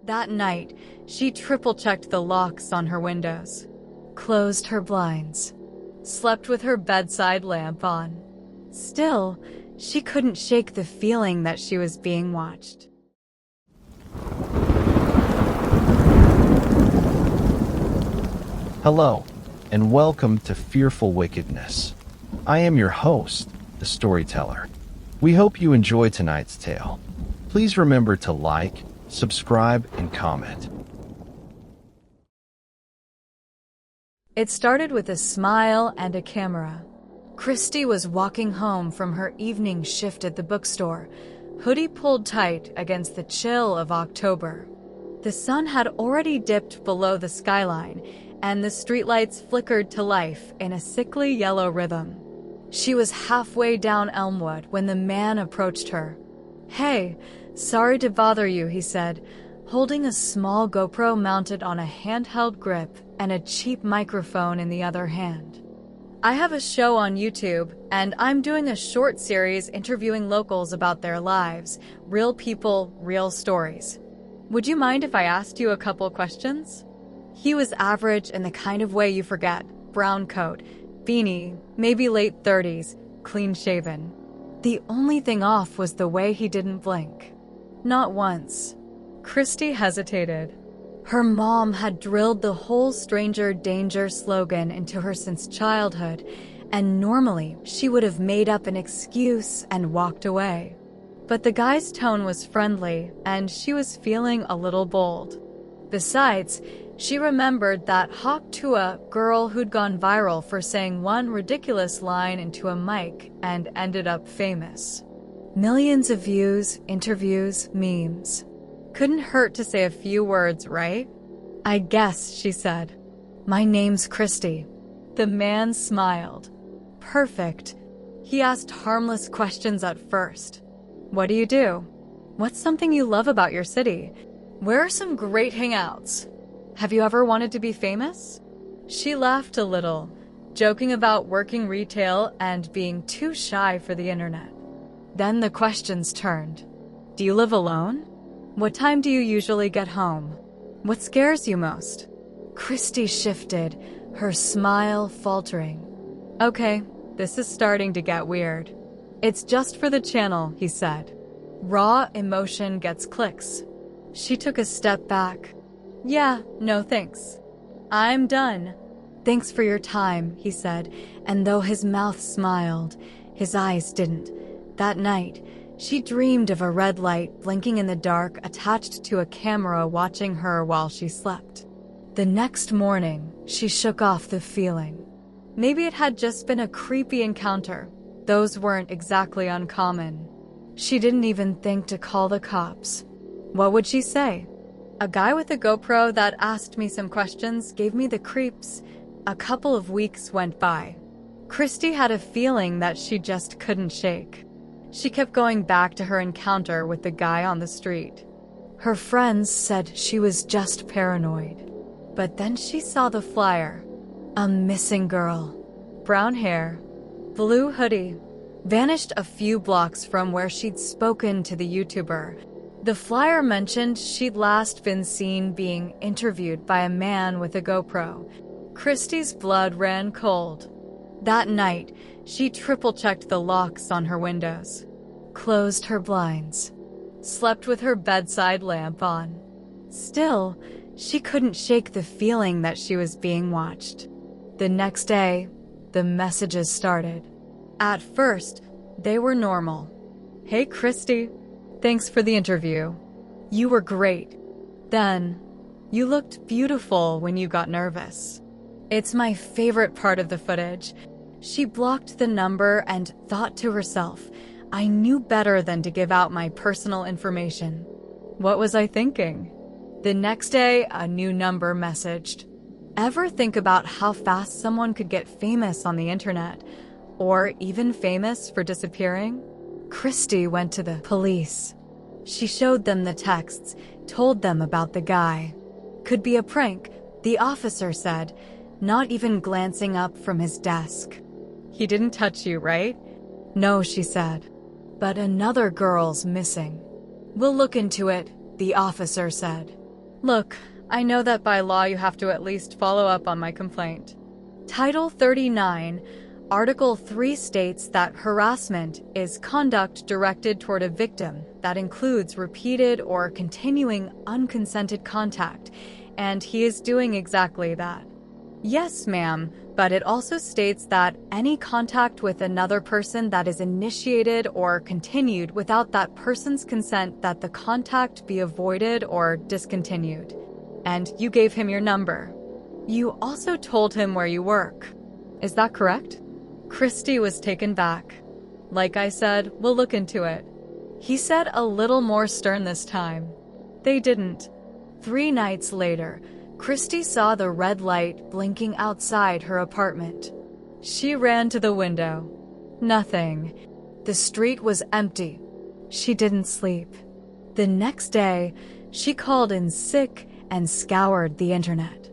That night, she triple-checked the locks on her windows, closed her blinds, slept with her bedside lamp on. Still, she couldn't shake the feeling that she was being watched. Hello, and welcome to Fearfull Wickedness. I am your host, the storyteller. We hope you enjoy tonight's tale. Please remember to like, subscribe, and comment. It started with a smile and a camera. Christy was walking home from her evening shift at the bookstore, hoodie pulled tight against the chill of October. The sun had already dipped below the skyline, and the streetlights flickered to life in a sickly yellow rhythm. She was halfway down Elmwood when the man approached her. "Hey, sorry to bother you," he said, holding a small GoPro mounted on a handheld grip and a cheap microphone in the other hand. "I have a show on YouTube, and I'm doing a short series interviewing locals about their lives, real people, real stories. Would you mind if I asked you a couple questions?" He was average in the kind of way you forget. Brown coat, beanie, maybe late 30s, clean-shaven. The only thing off was the way he didn't blink. Not once. Christy hesitated. Her mom had drilled the whole stranger danger slogan into her since childhood, and normally she would have made up an excuse and walked away. But the guy's tone was friendly, and she was feeling a little bold. Besides, she remembered that Hawk Tua girl who'd gone viral for saying one ridiculous line into a mic and ended up famous. Millions of views, interviews, memes. Couldn't hurt to say a few words, right? "I guess," she said. "My name's Christy." The man smiled. Perfect. He asked harmless questions at first. "What do you do? What's something you love about your city? Where are some great hangouts? Have you ever wanted to be famous?" She laughed a little, joking about working retail and being too shy for the internet. Then the questions turned. "Do you live alone? What time do you usually get home? What scares you most?" Christy shifted, her smile faltering. "Okay, this is starting to get weird. It's just for the channel," he said. Raw emotion gets clicks. She took a step back. "Yeah, no thanks. I'm done." "Thanks for your time," he said, and though his mouth smiled, his eyes didn't. That night, she dreamed of a red light blinking in the dark attached to a camera watching her while she slept. The next morning, she shook off the feeling. Maybe it had just been a creepy encounter. Those weren't exactly uncommon. She didn't even think to call the cops. What would she say? "A guy with a GoPro that asked me some questions gave me the creeps." A couple of weeks went by. Christy had a feeling that she just couldn't shake. She kept going back to her encounter with the guy on the street. Her friends said she was just paranoid. But then she saw the flyer. A missing girl. Brown hair, blue hoodie, vanished a few blocks from where she'd spoken to the YouTuber. The flyer mentioned she'd last been seen being interviewed by a man with a GoPro. Christy's blood ran cold. That night, she triple-checked the locks on her windows, closed her blinds, slept with her bedside lamp on. Still, she couldn't shake the feeling that she was being watched. The next day, the messages started. At first, they were normal. "Hey Christy, thanks for the interview. You were great. Then, you looked beautiful when you got nervous." It's my favorite part of the footage. She blocked the number and thought to herself, "I knew better than to give out my personal information." What was I thinking? The next day, a new number messaged. Ever think about how fast someone could get famous on the internet? Or even famous for disappearing? Christy went to the police. She showed them the texts, told them about the guy. "Could be a prank," the officer said, not even glancing up from his desk. "He didn't touch you, right?" "No," she said. "But another girl's missing." "We'll look into it," the officer said. Look, I know that by law you have to at least follow up on my complaint. Title 39, Article 3 states that harassment is conduct directed toward a victim that includes repeated or continuing unconsented contact, and he is doing exactly that. Yes, ma'am, but it also states that any contact with another person that is initiated or continued without that person's consent, that the contact be avoided or discontinued. And you gave him your number. You also told him where you work. Is that correct? Christy was taken back. Like I said, we'll look into it. He said a little more stern this time. They didn't. 3 nights later, Christy saw the red light blinking outside her apartment. She ran to the window. Nothing. The street was empty. She didn't sleep. The next day, she called in sick and scoured the internet.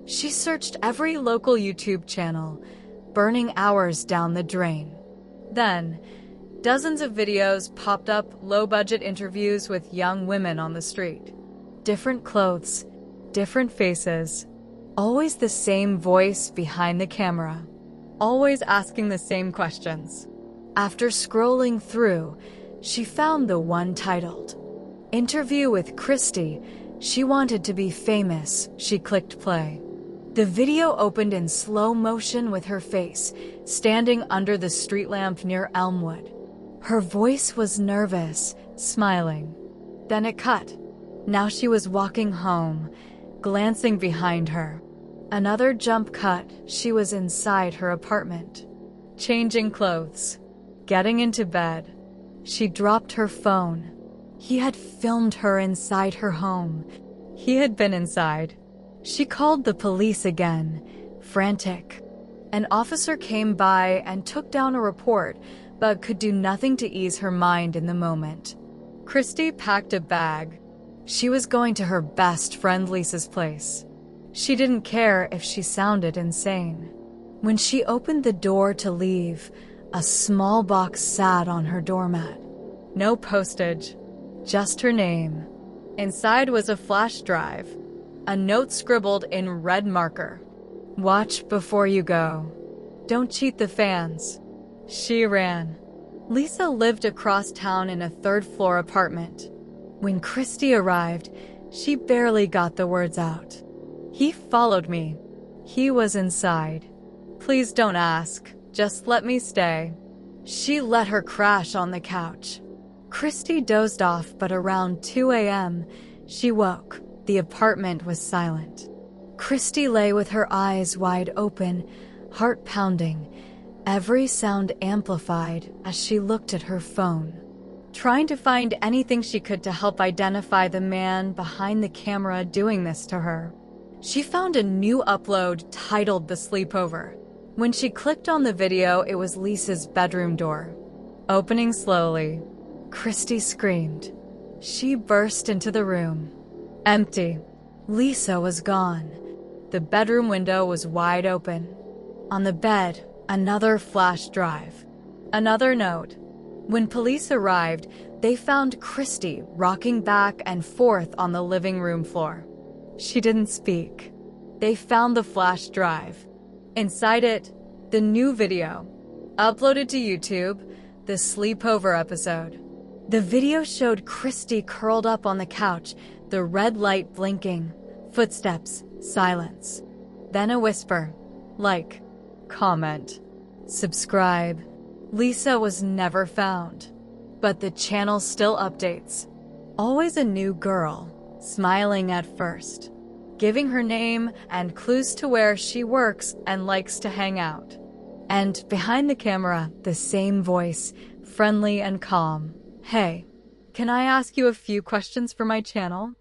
She searched every local YouTube channel, burning hours down the drain. Then, dozens of videos popped up, low-budget interviews with young women on the street. Different clothes, different faces, always the same voice behind the camera, always asking the same questions. After scrolling through, she found the one titled, Interview with Christy. She wanted to be famous. She clicked play. The video opened in slow motion with her face, standing under the street lamp near Elmwood. Her voice was nervous, smiling. Then it cut. Now she was walking home, glancing behind her. Another jump cut. She was inside her apartment, changing clothes, getting into bed. She dropped her phone. He had filmed her inside her home. He had been inside. She called the police again, frantic. An officer came by and took down a report, but could do nothing to ease her mind in the moment. Christy packed a bag. She was going to her best friend Lisa's place. She didn't care if she sounded insane. When she opened the door to leave, a small box sat on her doormat. No postage, just her name. Inside was a flash drive, a note scribbled in red marker. Watch before you go. Don't cheat the fans. She ran. Lisa lived across town in a third-floor apartment. When Christy arrived, she barely got the words out. He followed me. He was inside. Please don't ask. Just let me stay. She let her crash on the couch. Christy dozed off, but around 2 a.m., she woke. The apartment was silent. Christy lay with her eyes wide open, heart pounding, every sound amplified as she looked at her phone, trying to find anything she could to help identify the man behind the camera doing this to her. She found a new upload titled The Sleepover. When she clicked on the video, it was Lisa's bedroom door. Opening slowly, Christy screamed. She burst into the room. Empty. Lisa was gone. The bedroom window was wide open. On the bed, another flash drive. Another note. When police arrived, they found Christy rocking back and forth on the living room floor. She didn't speak. They found the flash drive. Inside it, the new video. Uploaded to YouTube, the sleepover episode. The video showed Christy curled up on the couch, the red light blinking, footsteps, silence. Then a whisper, like, comment, subscribe. Lisa was never found, but the channel still updates. Always a new girl, smiling at first, giving her name and clues to where she works and likes to hang out. And behind the camera, the same voice, friendly and calm. Hey, can I ask you a few questions for my channel?